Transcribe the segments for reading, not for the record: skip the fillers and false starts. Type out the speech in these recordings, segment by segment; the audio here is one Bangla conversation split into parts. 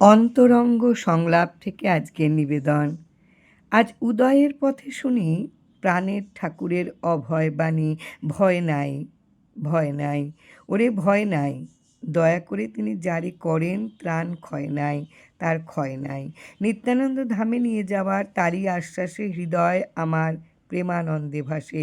অন্তরঙ্গ সংলাপ থেকে আজকের নিবেদন। আজ উদয়ের পথে শুনি প্রাণের ঠাকুরের অভয় বাণী, ভয় নাই, ভয় নাই, ওরে ভয় নাই। দয়া করে তিনি জারি করেন, ত্রাণ ক্ষয় নাই, তার ক্ষয় নাই। নিত্যানন্দ ধামে নিয়ে যাওয়ার তারই আশ্বাসে হৃদয় আমার প্রেমানন্দে ভাসে,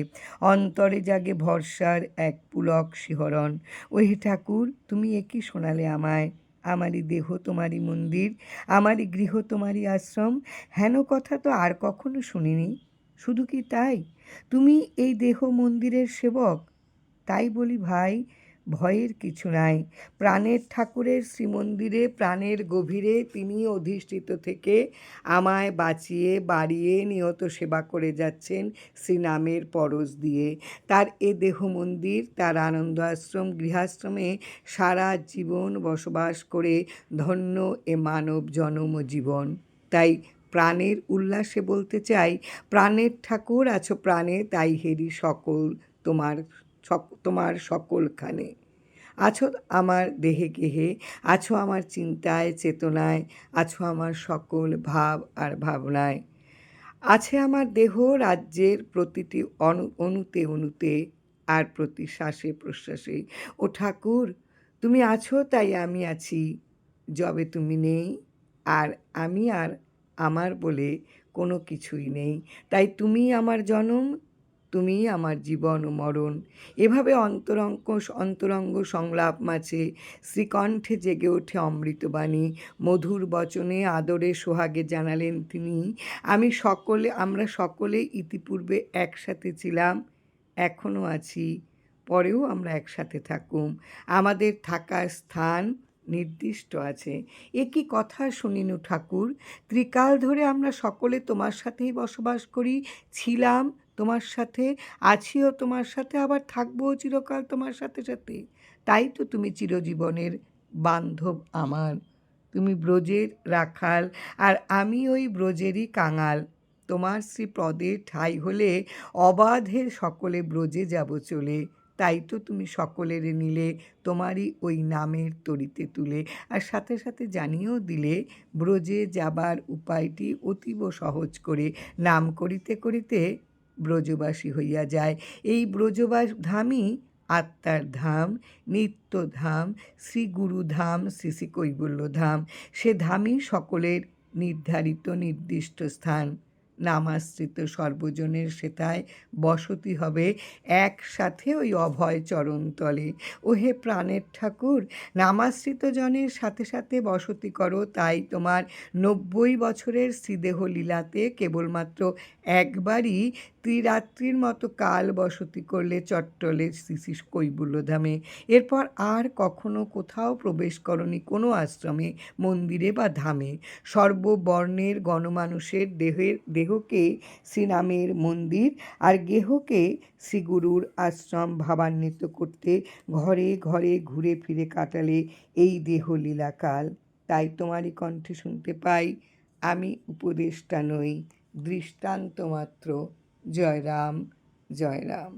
অন্তরে জাগে ভরসার এক পুলক শিহরণ। ওহে ঠাকুর, তুমি একই শোনালে আমায়, আমারই দেহ তোমারই মন্দির, আমারই গৃহ তোমারই আশ্রম। হেন কথা তো আর কখনো শুনিনি। শুধু কি তাই, তুমি এই দেহ মন্দিরের সেবক? তাই বলি ভাই, ভয়ের কিছু নাই। প্রাণের ঠাকুরের শ্রীমন্দিরে প্রাণের গভীরে তিনি অধিষ্ঠিত থেকে আমায় বাঁচিয়ে বাড়িয়ে নিয়ত সেবা করে যাচ্ছেন শ্রীনামের পরশ দিয়ে। তার এ দেহ মন্দির, তার আনন্দ আশ্রম গৃহাশ্রমে সারা জীবন বসবাস করে ধন্য এ মানব জনম জীবন। তাই প্রাণের উল্লাসে বলতে চাই, প্রাণের ঠাকুর আছো প্রাণে, তাই হেরি সকল তোমার সকলখানে। আছো আমার দেহে গেহে, আছো আমার চিন্তায় চেতনায়, আছো আমার সকল ভাব আর ভাবনায়। আছে আমার দেহ রাজ্যের প্রতিটি অণুতে অণুতে আর প্রতি শ্বাসে প্রশ্বাসে। ও ঠাকুর, তুমি আছো তাই আমি আছি। যবে তুমি নেই আর আমি আর আমার বলে কোনো কিছুই নেই, তাই তুমিই আমার জনম, তুমিই আমার জীবন ও মরণ। এভাবে অন্তরঙ্গ সংলাপ মাঝে শ্রীকণ্ঠে জেগে ওঠে অমৃতবাণী। মধুর বচনে আদরে সোহাগে জানালেন তিনি, আমরা সকলে ইতিপূর্বে একসাথে ছিলাম, এখনও আছি, পরেও আমরা একসাথে থাকুম। আমাদের থাকার স্থান নির্দিষ্ট আছে। এ কি কথা শুনিনু ঠাকুর? ত্রিকাল ধরে আমরা সকলে তোমার সাথেই বসবাস করি, ছিলাম তোমার সাথে, আছিও তোমার সাথে, আবার থাকবো চিরকাল তোমার সাথে সাথে। তাই তো তুমি চিরজীবনের বান্ধব আমার। তুমি ব্রজের রাখাল, আর আমি ওই ব্রজেরই কাঙাল। তোমার শ্রীপদে ঠাঁই হলে অবাধে সকলে ব্রজে যাব চলে। তাই তো তুমি সকলের নিলে তোমারই ওই নামের তরিতে তুলে, আর সাথে সাথে জানিয়েও দিলে ব্রজে যাবার উপায়টি অতীব সহজ করে। নাম করিতে করিতে ব্রজবাসী হইয়া যায়। এই ব্রজবাস ধামই আত্মার ধাম, নিত্যধাম, শ্রী গুরুধাম, শ্রী শ্রী কৈবল্যধাম। সে ধামই সকলের নির্ধারিত নির্দিষ্ট স্থান। নামাশ্রিত সর্বজনের সেথায় বসতি হবে একসাথে ওই অভয় চরণতলে। ওহে প্রাণের ঠাকুর, নামাশ্রিত জনের সাথে সাথে বসতি করো, তাই তোমার 90 বছরের শ্রীদেহ লীলাতে কেবলমাত্র একবারই ত্রিরাত্রির মতো কাল বসতি করলে চট্টলে শ্রী শ্রী কৈবল্যধামে। এরপর আর কখনো কোথাও প্রবেশ করনি কোনো আশ্রমে, মন্দিরে বা ধামে। সর্ববর্ণের গণমানুষের দেহকে শ্রীনামের মন্দির আর গেহকে শ্রীগুরুর আশ্রম ভাবান্বিত করতে ঘরে ঘরে ঘুরে ফিরে কাটালে এই দেহ লীলাকাল। তাই তোমারই কণ্ঠে শুনতে পাই, আমি উপদেষ্টা নই, দৃষ্টান্ত মাত্র। জয় রাম, জয় রাম।